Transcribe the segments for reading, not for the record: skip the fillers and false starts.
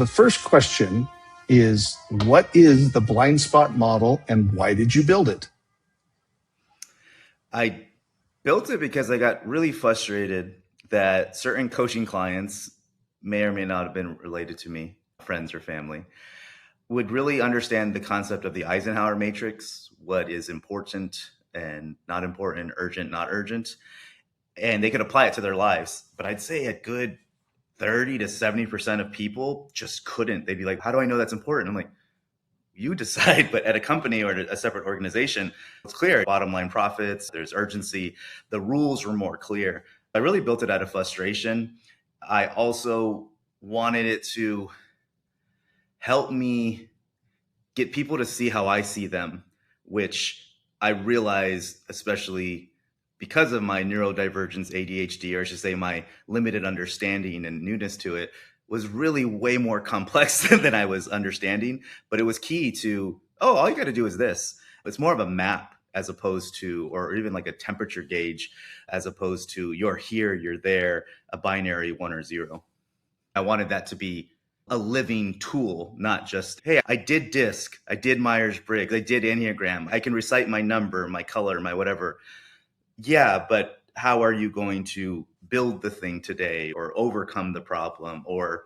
The first question is, what is the blind spot model and why did you build it? I built it because I got really frustrated that certain coaching clients may or may not have been related to me, friends or family, would really understand the concept of the Eisenhower matrix, what is important and not important, urgent, not urgent, and they could apply it to their lives. But I'd say a good 30 to 70% of people just couldn't. They'd be like, how do I know that's important? I'm like, you decide. But at a company or a separate organization, it's clear. Bottom line profits, there's urgency. The rules were more clear. I really built it out of frustration. I also wanted it to help me get people to see how I see them, which I realized, especially because of my neurodivergence, ADHD, or I should say my limited understanding and newness to it, was really way more complex than I was understanding. But it was key to, oh, all you got to do is this. It's more of a map as opposed to, or even like a temperature gauge, as opposed to you're here, you're there, a binary 1 or 0. I wanted that to be a living tool, not just, hey, I did DISC, I did Myers-Briggs, I did Enneagram, I can recite my number, my color, my whatever. Yeah, but how are you going to build the thing today or overcome the problem or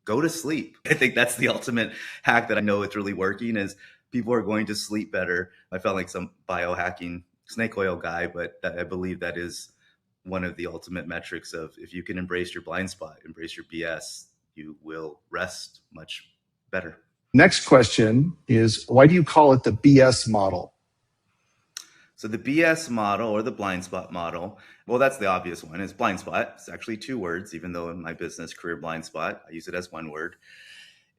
go to sleep? I think that's the ultimate hack that I know it's really working is people are going to sleep better. I felt like some biohacking snake oil guy, but I believe that is one of the ultimate metrics of if you can embrace your blind spot, embrace your BS, you will rest much better. Next question is, why do you call it the BS model? So the BS model or the blind spot model, well, that's the obvious one. It's blind spot. It's actually 2 words, even though in my business, Career Blindspot, I use it as 1 word.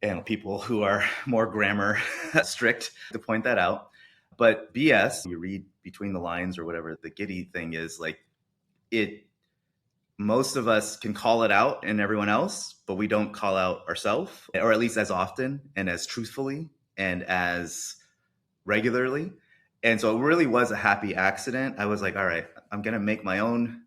And people who are more grammar strict to point that out. But BS, you read between the lines or whatever the giddy thing is, like it, most of us can call it out in everyone else, but we don't call out ourselves, or at least as often and as truthfully and as regularly. And so it really was a happy accident. I was like, all right, I'm going to make my own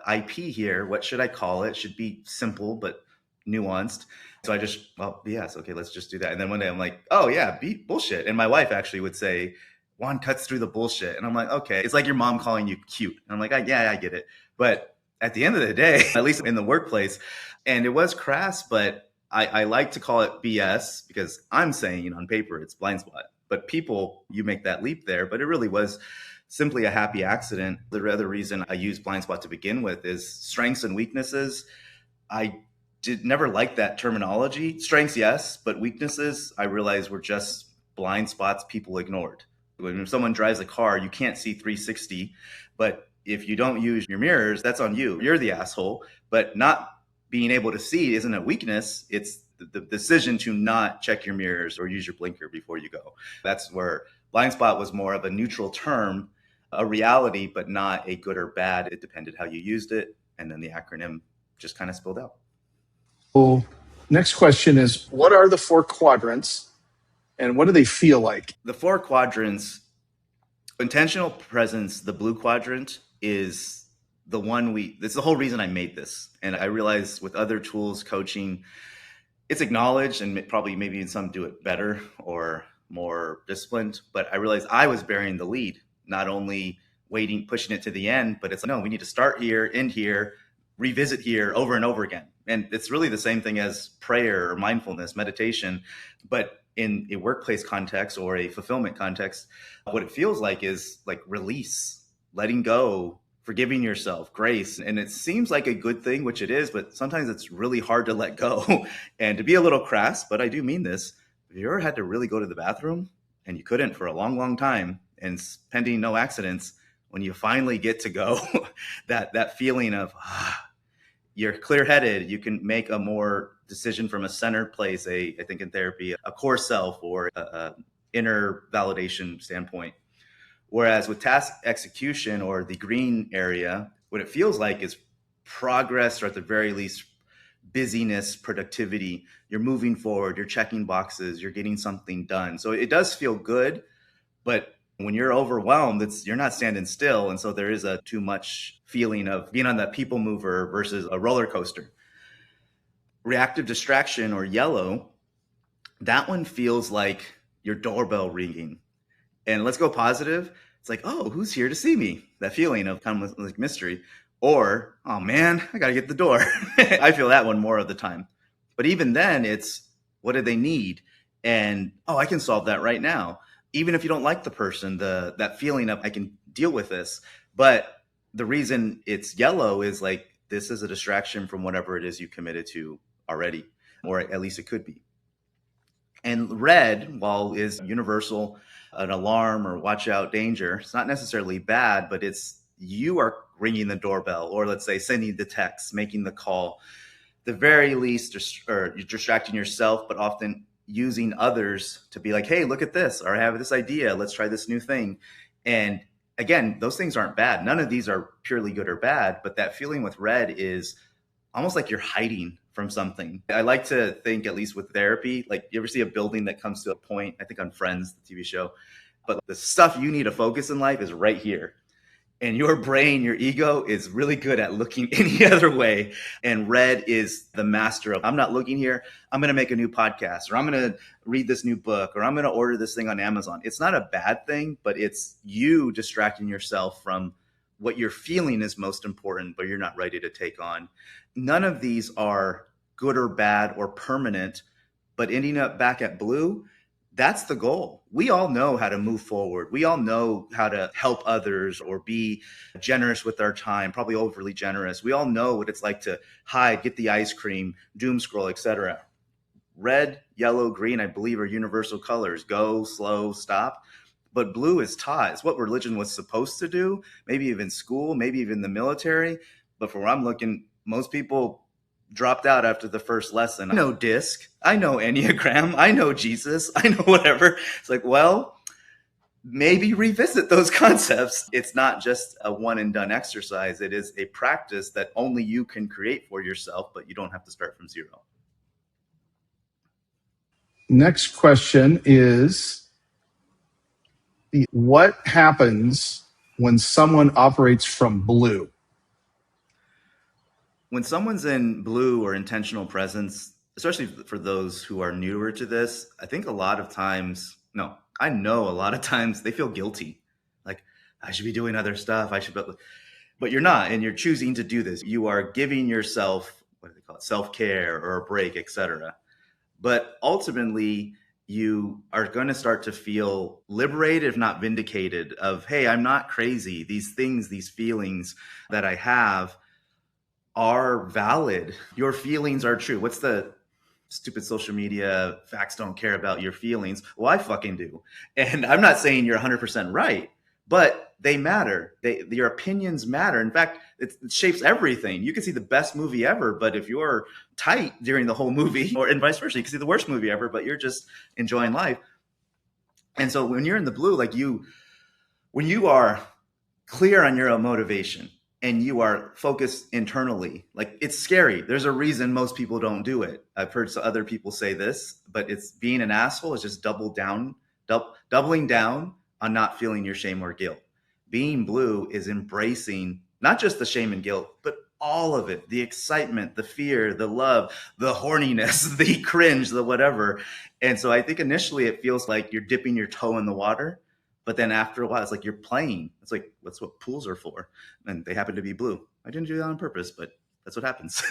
IP here. What should I call it? Should be simple, but nuanced. So I just, well, BS. Okay, let's just do that. And then one day I'm like, oh yeah, bullshit. And my wife actually would say, Juan cuts through the bullshit. And I'm like, okay, it's like your mom calling you cute. And I'm like, yeah, I get it. But at the end of the day, at least in the workplace, and it was crass, but I like to call it BS because I'm saying on paper it's blind spot. But people, you make that leap there, but it really was simply a happy accident. The other reason I use blind spot to begin with is strengths and weaknesses. I did never like that terminology. Strengths, yes, but weaknesses, I realized were just blind spots people ignored. When someone drives a car, you can't see 360, but if you don't use your mirrors, that's on you. You're the asshole, but not being able to see isn't a weakness. It's the decision to not check your mirrors or use your blinker before you go. That's where blind spot was more of a neutral term, a reality, but not a good or bad. It depended how you used it. And then the acronym just kind of spilled out. So next question is, what are the 4 quadrants and what do they feel like? The 4 quadrants, intentional presence, the blue quadrant is the one it's the whole reason I made this. And I realized with other tools, coaching, it's acknowledged and probably maybe some do it better or more disciplined, but I realized I was bearing the lead, not only waiting, pushing it to the end, but it's like, no, we need to start here, end here, revisit here over and over again. And it's really the same thing as prayer or mindfulness, meditation, but in a workplace context or a fulfillment context, what it feels like is like release, letting go, forgiving yourself, grace. And it seems like a good thing, which it is, but sometimes it's really hard to let go. And to be a little crass, but I do mean this, if you ever had to really go to the bathroom and you couldn't for a long, long time and pending no accidents, when you finally get to go, that feeling of, you're clear-headed, you can make a more decision from a centered place, I think in therapy, a core self or a inner validation standpoint. Whereas with task execution or the green area, what it feels like is progress, or at the very least, busyness, productivity. You're moving forward, you're checking boxes, you're getting something done. So it does feel good, but when you're overwhelmed, you're not standing still. And so there is a too much feeling of being on that people mover versus a roller coaster. Reactive distraction, or yellow, that one feels like your doorbell ringing. And let's go positive. It's like, oh, who's here to see me? That feeling of kind of like mystery. Or, oh man, I got to get the door. I feel that one more of the time. But even then, it's what do they need? And, oh, I can solve that right now. Even if you don't like the person, that feeling of I can deal with this. But the reason it's yellow is like, this is a distraction from whatever it is you committed to already, or at least it could be. And red, while is universal, an alarm or watch out, danger, it's not necessarily bad, but it's you are ringing the doorbell, or let's say sending the text, making the call. The very least, or you're distracting yourself, but often using others to be like, hey, look at this, or I have this idea, let's try this new thing. And again, those things aren't bad. None of these are purely good or bad, but that feeling with red is almost like you're hiding from something. I like to think, at least with therapy, like you ever see a building that comes to a point, I think on Friends, the TV show, but the stuff you need to focus in life is right here. And your brain, your ego is really good at looking any other way. And red is the master of, I'm not looking here. I'm going to make a new podcast, or I'm going to read this new book, or I'm going to order this thing on Amazon. It's not a bad thing, but it's you distracting yourself from what you're feeling is most important, but you're not ready to take on. None of these are good or bad or permanent, but ending up back at blue, that's the goal. We all know how to move forward. We all know how to help others or be generous with our time, probably overly generous. We all know what it's like to hide, get the ice cream, doom scroll, etc. Red, yellow, green, I believe, are universal colors. Go, slow, stop. But blue is taught. It's what religion was supposed to do, maybe even school, maybe even the military. But from where I'm looking, most people dropped out after the first lesson. I know DISC, I know Enneagram, I know Jesus, I know whatever. It's like, well, maybe revisit those concepts. It's not just a one and done exercise. It is a practice that only you can create for yourself, but you don't have to start from zero. Next question is, what happens when someone operates from blue? When someone's in blue or intentional presence, especially for those who are newer to this, I think a lot of times, no, I know a lot of times they feel guilty. Like, I should be doing other stuff. But you're not, and you're choosing to do this. You are giving yourself, what do they call it, self-care or a break, etc. But ultimately, you are going to start to feel liberated, if not vindicated, of, hey, I'm not crazy. These things, these feelings that I have are valid. Your feelings are true. What's the stupid social media, facts don't care about your feelings? Well, I fucking do. And I'm not saying you're 100% right, but they matter. Your opinions matter. In fact, it shapes everything. You can see the best movie ever, but if you're tight during the whole movie, or and vice versa, you can see the worst movie ever, but you're just enjoying life. And so when you're in the blue, like when you are clear on your own motivation, and you are focused internally, like it's scary. There's a reason most people don't do it. I've heard some other people say this, but it's being an asshole is just doubling down on not feeling your shame or guilt. Being blue is embracing not just the shame and guilt, but all of it, the excitement, the fear, the love, the horniness, the cringe, the whatever. And so I think initially it feels like you're dipping your toe in the water. But then after a while, it's like you're playing. It's like, that's what pools are for. And they happen to be blue. I didn't do that on purpose, but that's what happens.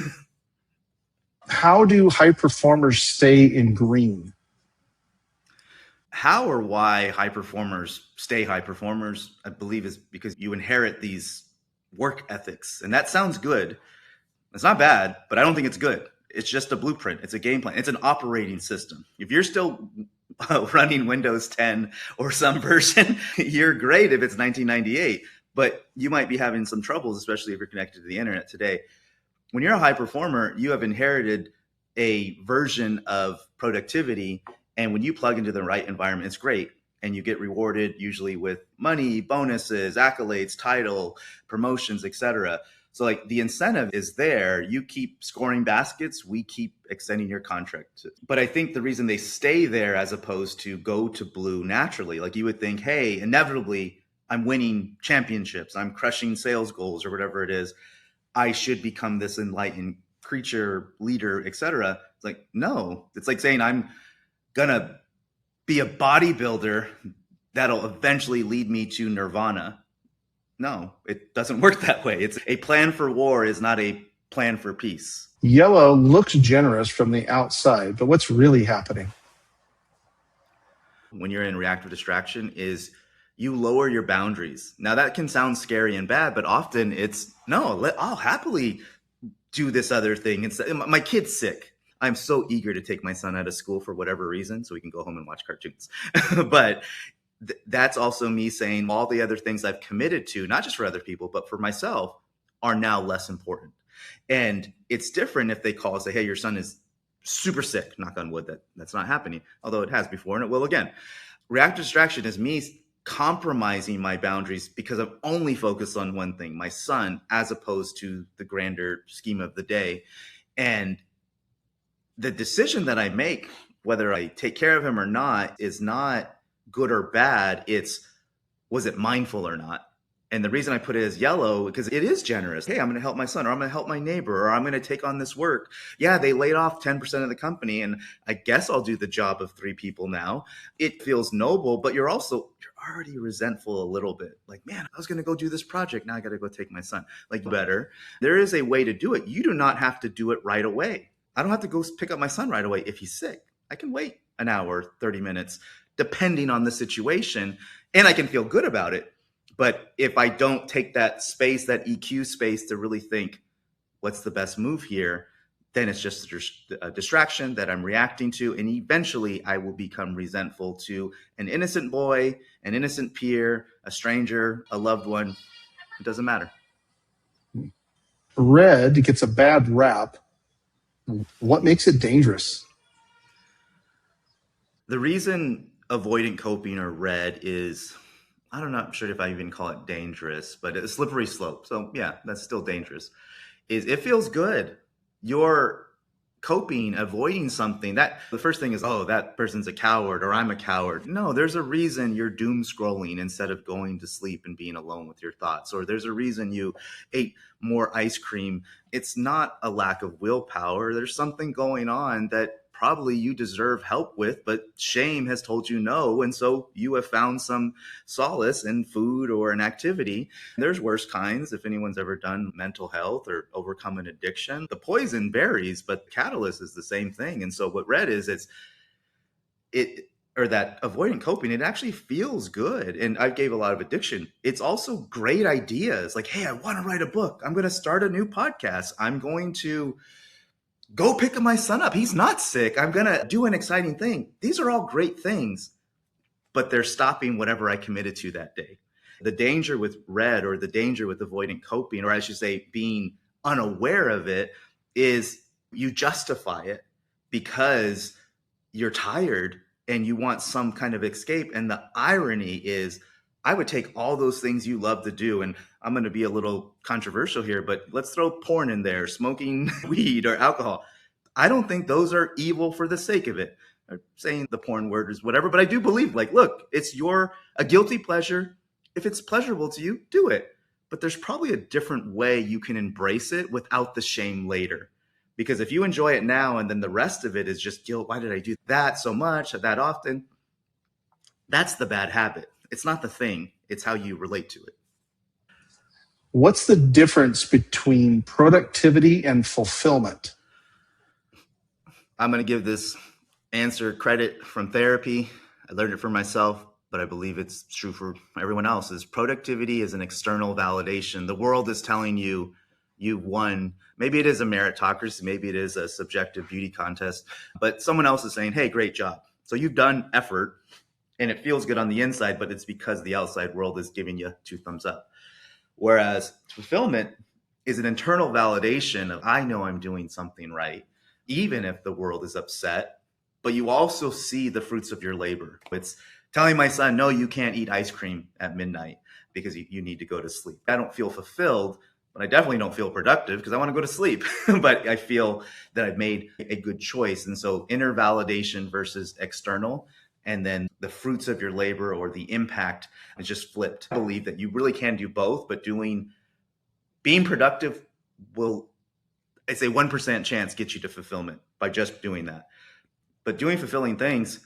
How do high performers stay in green? How or why high performers stay high performers, I believe, is because you inherit these work ethics. And that sounds good. It's not bad, but I don't think it's good. It's just a blueprint. It's a game plan. It's an operating system. If you're still running Windows 10 or some version, you're great if it's 1998, but you might be having some troubles, especially if you're connected to the internet today. When you're a high performer, you have inherited a version of productivity. And when you plug into the right environment, it's great. And you get rewarded usually with money, bonuses, accolades, title, promotions, etc. So like the incentive is there. You keep scoring baskets, we keep extending your contract. But I think the reason they stay there as opposed to go to blue naturally, like you would think, hey, inevitably I'm winning championships, I'm crushing sales goals or whatever it is, I should become this enlightened preacher, leader, etc. It's like, no, it's like saying I'm gonna be a bodybuilder that'll eventually lead me to nirvana. No, it doesn't work that way. It's a plan for war is not a plan for peace. Yellow looks generous from the outside, but what's really happening? When you're in reactive distraction is you lower your boundaries. Now that can sound scary and bad, but often it's no, I'll happily do this other thing. My kid's sick. I'm so eager to take my son out of school for whatever reason so we can go home and watch cartoons. But that's also me saying all the other things I've committed to, not just for other people, but for myself, are now less important. And it's different if they call and say, hey, your son is super sick, knock on wood, that's not happening, although it has before and it will again. Reactive distraction is me compromising my boundaries because I'm only focused on one thing, my son, as opposed to the grander scheme of the day. And the decision that I make, whether I take care of him or not, is not good or bad. It's, was it mindful or not? And the reason I put it as yellow, because it is generous. Hey, I'm going to help my son, or I'm going to help my neighbor, or I'm going to take on this work. Yeah, they laid off 10% of the company, and I guess I'll do the job of 3 people now. It feels noble, but you're already resentful a little bit. Like, man, I was going to go do this project. Now I got to go take my son. Like, better. There is a way to do it. You do not have to do it right away. I don't have to go pick up my son right away if he's sick. I can wait an hour, 30 minutes, depending on the situation, and I can feel good about it. But if I don't take that space, that EQ space to really think, what's the best move here, then it's just a distraction that I'm reacting to. And eventually I will become resentful to an innocent boy, an innocent peer, a stranger, a loved one. It doesn't matter. Red gets a bad rap. What makes it dangerous? The reason avoidant coping or red is, I'm not sure if I even call it dangerous, but a slippery slope. So yeah, that's still dangerous. Is it feels good. You're coping, avoiding something. That the first thing is, oh, that person's a coward or I'm a coward. No, there's a reason you're doom scrolling instead of going to sleep and being alone with your thoughts. Or there's a reason you ate more ice cream. It's not a lack of willpower. There's something going on that probably you deserve help with, but shame has told you no. And so you have found some solace in food or an activity. There's worse kinds. If anyone's ever done mental health or overcome an addiction, the poison varies, but the catalyst is the same thing. And so what red is, or that avoidant coping, it actually feels good. And I gave a lot of addiction. It's also great ideas. Like, hey, I want to write a book. I'm going to start a new podcast. I'm going to go pick my son up. He's not sick. I'm going to do an exciting thing. These are all great things, but they're stopping whatever I committed to that day. The danger with red, or the danger with avoidant coping, or I should say being unaware of it, is you justify it because you're tired and you want some kind of escape. And the irony is, I would take all those things you love to do, and I'm going to be a little controversial here, but let's throw porn in there, smoking weed or alcohol. I don't think those are evil for the sake of it. I'm saying the porn word is whatever, but I do believe, like, look, it's a guilty pleasure. If it's pleasurable to you, do it. But there's probably a different way you can embrace it without the shame later. Because if you enjoy it now and then the rest of it is just guilt, why did I do that so much, that often? That's the bad habit. It's not the thing. It's how you relate to it. What's the difference between productivity and fulfillment? I'm going to give this answer credit from therapy. I learned it for myself, but I believe it's true for everyone else. Is productivity is an external validation. The world is telling you you've won. Maybe it is a meritocracy. Maybe it is a subjective beauty contest, but someone else is saying, hey, great job. So you've done effort. And it feels good on the inside, but it's because the outside world is giving you 2 thumbs up. Whereas fulfillment is an internal validation of, I know I'm doing something right, even if the world is upset, but you also see the fruits of your labor. It's telling my son, no, you can't eat ice cream at midnight because you need to go to sleep. I don't feel fulfilled, but I definitely don't feel productive because I want to go to sleep. But I feel that I've made a good choice. And so inner validation versus external. And then the fruits of your labor or the impact is just flipped. I believe that you really can do both, but being productive I say 1% chance gets you to fulfillment by just doing that. But doing fulfilling things,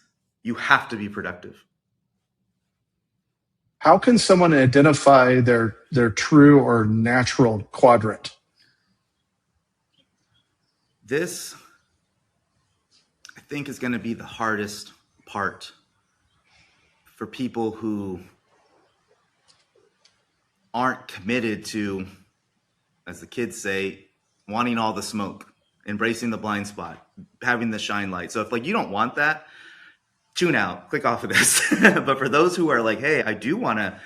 you have to be productive. How can someone identify their true or natural quadrant? This, I think, is going to be the hardest part for people who aren't committed to, as the kids say, wanting all the smoke, embracing the blind spot, having the shine light. So if like you don't want that, tune out, click off of this. But for those who are like, hey, I do want to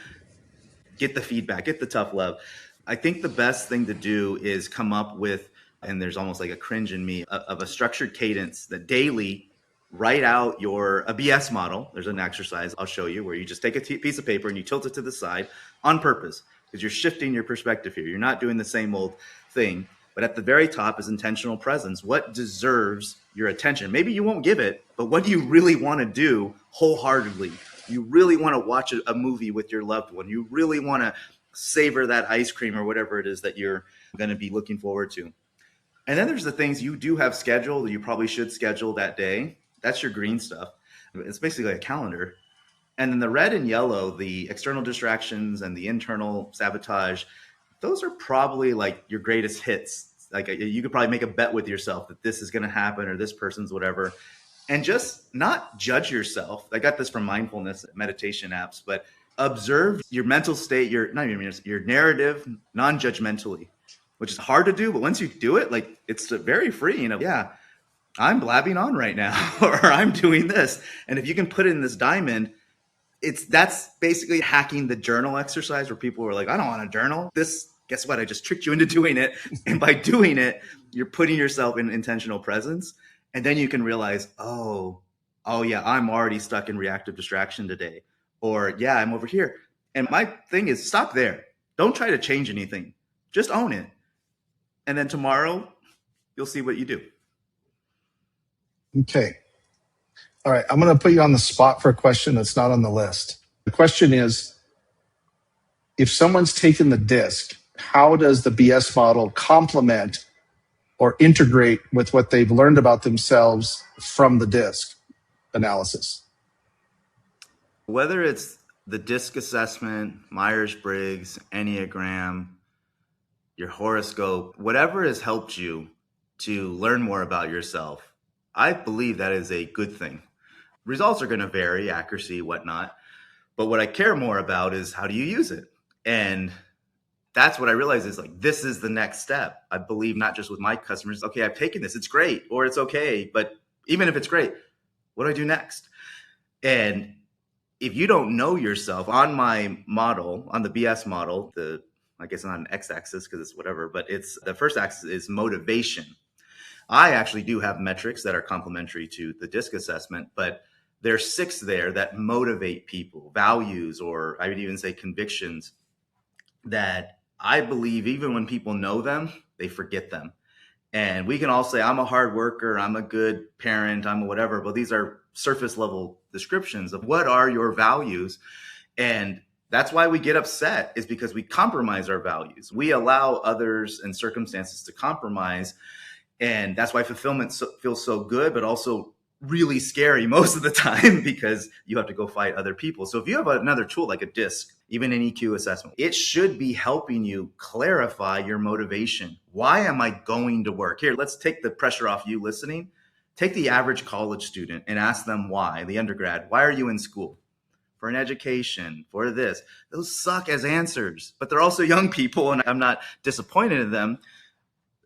get the feedback, get the tough love, I think the best thing to do is come up with, and there's almost like a cringe in me, of a structured cadence that daily write out a BS model. There's an exercise I'll show you where you just take a piece of paper and you tilt it to the side on purpose because you're shifting your perspective here. You're not doing the same old thing. But at the very top is intentional presence. What deserves your attention? Maybe you won't give it, but what do you really want to do wholeheartedly? You really want to watch a movie with your loved one. You really want to savor that ice cream or whatever it is that you're going to be looking forward to. And then there's the things you do have scheduled that you probably should schedule that day. That's your green stuff. It's basically a calendar. And then the red and yellow, the external distractions and the internal sabotage, those are probably like your greatest hits. Like you could probably make a bet with yourself that this is going to happen or this person's whatever. And just not judge yourself. I got this from mindfulness meditation apps, but observe your mental state, your narrative non-judgmentally, which is hard to do. But once you do it, like it's very freeing. Yeah, I'm blabbing on right now, or I'm doing this. And if you can put it in this diamond, that's basically hacking the journal exercise where people are like, I don't want to journal. Guess what? I just tricked you into doing it. And by doing it, you're putting yourself in intentional presence. And then you can realize, oh yeah, I'm already stuck in reactive distraction today. Or yeah, I'm over here. And my thing is stop there. Don't try to change anything. Just own it. And then tomorrow you'll see what you do. Okay. All right. I'm going to put you on the spot for a question that's not on the list. The question is, if someone's taken the DISC, how does the BS model complement or integrate with what they've learned about themselves from the DISC analysis? Whether it's the DISC assessment, Myers-Briggs, Enneagram, your horoscope, whatever has helped you to learn more about yourself, I believe that is a good thing. Results are going to vary, accuracy, whatnot. But what I care more about is how do you use it? And that's what I realize is like, this is the next step. I believe not just with my customers. Okay, I've taken this. It's great, or it's okay. But even if it's great, what do I do next? And if you don't know yourself, on my model, on the BS model, I guess not an x-axis because it's whatever, but it's the first axis is motivation. I actually do have metrics that are complementary to the DISC assessment, but there's 6 there that motivate people, values, or I would even say convictions that I believe even when people know them, they forget them. And we can all say, I'm a hard worker, I'm a good parent, I'm a whatever, but these are surface level descriptions of what are your values. And that's why we get upset, is because we compromise our values. We allow others and circumstances to compromise. And that's why fulfillment feels so good, but also really scary most of the time because you have to go fight other people. So if you have another tool like a DISC, even an EQ assessment, it should be helping you clarify your motivation. Why am I going to work? Here, let's take the pressure off you listening. Take the average college student and ask them why, the undergrad, why are you in school? For an education, for this. Those suck as answers, but they're also young people and I'm not disappointed in them.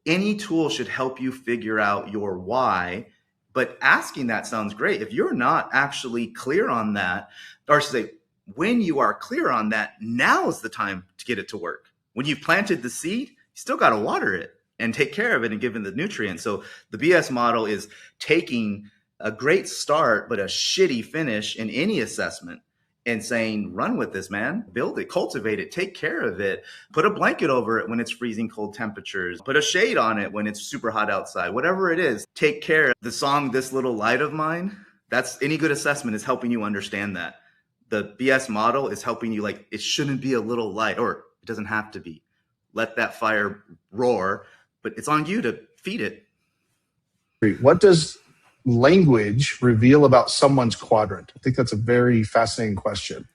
Any tool should help you figure out your why, but asking that sounds great. If you're not actually clear on that, or say, when you are clear on that, now is the time to get it to work. When you've planted the seed, you still got to water it and take care of it and give it the nutrients. So the BS model is taking a great start, but a shitty finish in any assessment and saying, run with this, man, build it, cultivate it, take care of it, put a blanket over it when it's freezing cold temperatures, put a shade on it when it's super hot outside, whatever it is, take care. The song, This Little Light of Mine, that's any good assessment is helping you understand that. The BS model is helping you, like, it shouldn't be a little light, or it doesn't have to be. Let that fire roar, but it's on you to feed it. What does language reveal about someone's quadrant? I think that's a very fascinating question.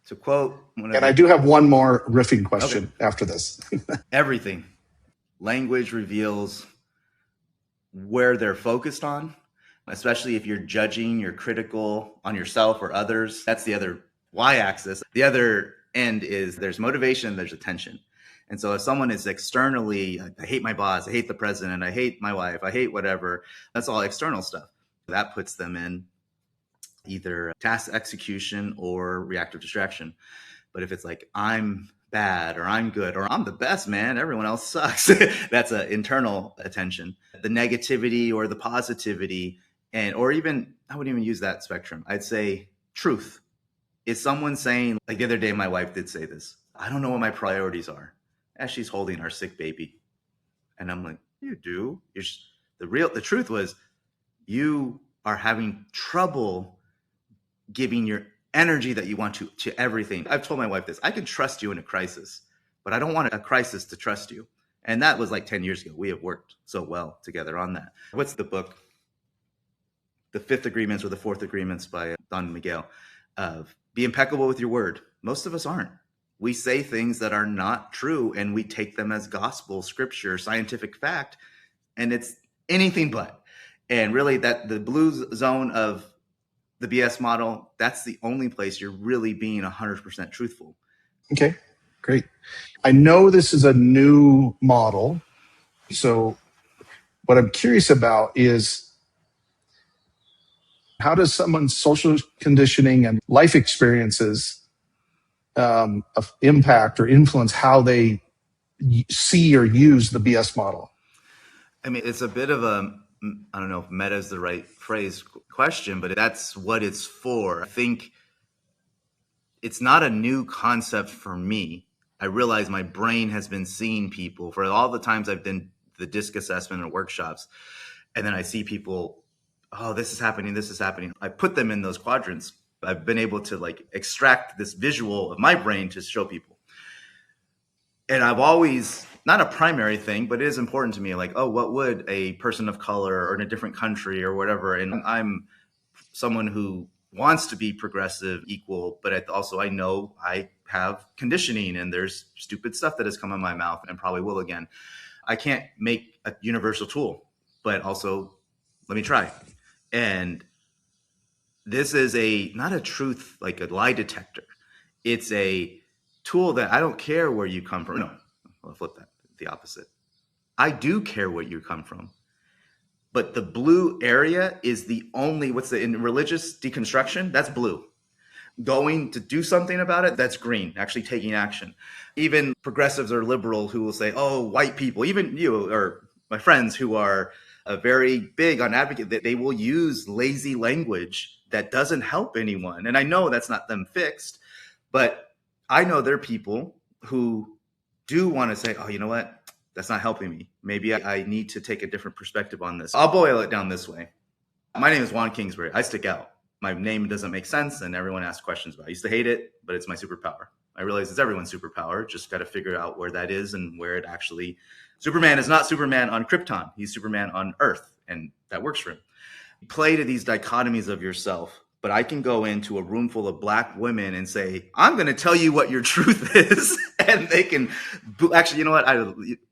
To quote one of And I do have one more riffing question after this. Everything. Language reveals where they're focused on, especially if you're judging, you're critical on yourself or others. That's the other y-axis. The other end is there's motivation, there's attention. And so if someone is externally, I hate my boss, I hate the president, I hate my wife, I hate whatever, that's all external stuff. That puts them in either task execution or reactive distraction. But if it's like, I'm bad or I'm good or I'm the best, man, everyone else sucks, that's an internal attention. The negativity or the positivity, and or even, I wouldn't even use that spectrum. I'd say truth. Is someone saying, like the other day, my wife did say this, I don't know what my priorities are, as she's holding our sick baby. And I'm like, you do. The truth was, you are having trouble giving your energy that you want to everything. I've told my wife this, I can trust you in a crisis, but I don't want a crisis to trust you. And that was like 10 years ago. We have worked so well together on that. What's the book? The Fifth Agreements or the Fourth Agreements by Don Miguel. Be impeccable with your word. Most of us aren't. We say things that are not true and we take them as gospel, scripture, scientific fact, and it's anything but. And really that the blue zone of the BS model, that's the only place you're really being 100% truthful. Okay, great. I know this is a new model. So what I'm curious about is, how does someone's social conditioning and life experiences impact or influence how they see or use the BS model? I mean, it's a bit of a, I don't know if meta is the right phrase question, but that's what it's for. I think it's not a new concept for me. I realize my brain has been seeing people for all the times I've done the DISC assessment and workshops. And then I see people, oh, this is happening, this is happening. I put them in those quadrants. I've been able to like extract this visual of my brain to show people. And I've always, not a primary thing, but it is important to me. Like, oh, what would a person of color or in a different country or whatever? And I'm someone who wants to be progressive, equal, but also I know I have conditioning and there's stupid stuff that has come in my mouth and probably will again. I can't make a universal tool, but also let me try. And this is not a truth, like a lie detector. It's a tool that I don't care where you come from. No, I'll flip that, the opposite. I do care where you come from. But the blue area is the only, in religious deconstruction, that's blue. Going to do something about it, that's green, actually taking action. Even progressives or liberal who will say, oh, white people, even you or my friends who are very big on advocate, that they will use lazy language that doesn't help anyone. And I know that's not them fixed, but I know there are people who do want to say, oh, you know what? That's not helping me. Maybe I need to take a different perspective on this. I'll boil it down this way. My name is Juan Kingsbury. I stick out. My name doesn't make sense and everyone asks questions about it. I used to hate it, but it's my superpower. I realize it's everyone's superpower. Just got to figure out where that is and where it actually... Superman is not Superman on Krypton. He's Superman on Earth, and that works for him. Play to these dichotomies of yourself. But I can go into a room full of black women and say, I'm going to tell you what your truth is. And they can, actually, you know what?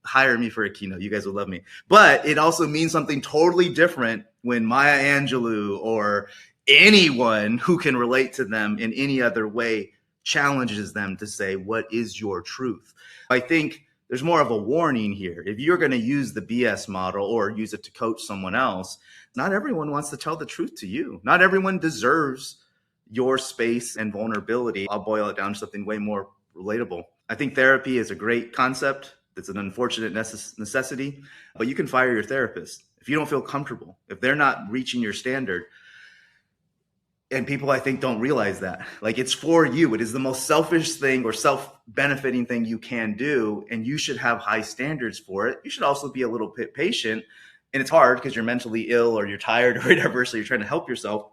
Hire me for a keynote. You guys will love me. But it also means something totally different when Maya Angelou or anyone who can relate to them in any other way challenges them to say, what is your truth? I think there's more of a warning here. If you're going to use the BS model or use it to coach someone else, not everyone wants to tell the truth to you. Not everyone deserves your space and vulnerability. I'll boil it down to something way more relatable. I think therapy is a great concept. It's an unfortunate necessity, but you can fire your therapist if you don't feel comfortable, if they're not reaching your standard. And people, I think, don't realize that. Like, it's for you. It is the most selfish thing or self-benefiting thing you can do. And you should have high standards for it. You should also be a little bit patient. And it's hard because you're mentally ill or you're tired or whatever. So you're trying to help yourself.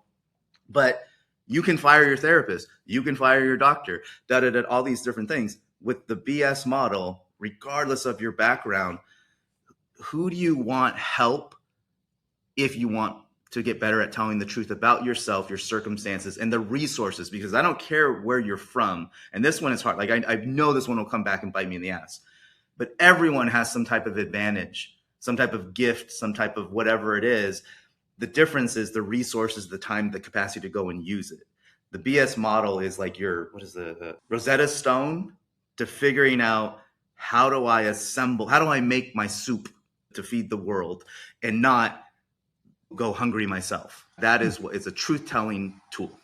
But you can fire your therapist. You can fire your doctor, all these different things. With the BS model, regardless of your background, who do you want help if you want to get better at telling the truth about yourself, your circumstances, and the resources? Because I don't care where you're from. And this one is hard. Like, I know this one will come back and bite me in the ass. But everyone has some type of advantage, some type of gift, some type of whatever it is. The difference is the resources, the time, the capacity to go and use it. The BS model is like your, what is the Rosetta Stone to figuring out, how do I make my soup to feed the world and not go hungry myself. That is what it's a truth-telling tool.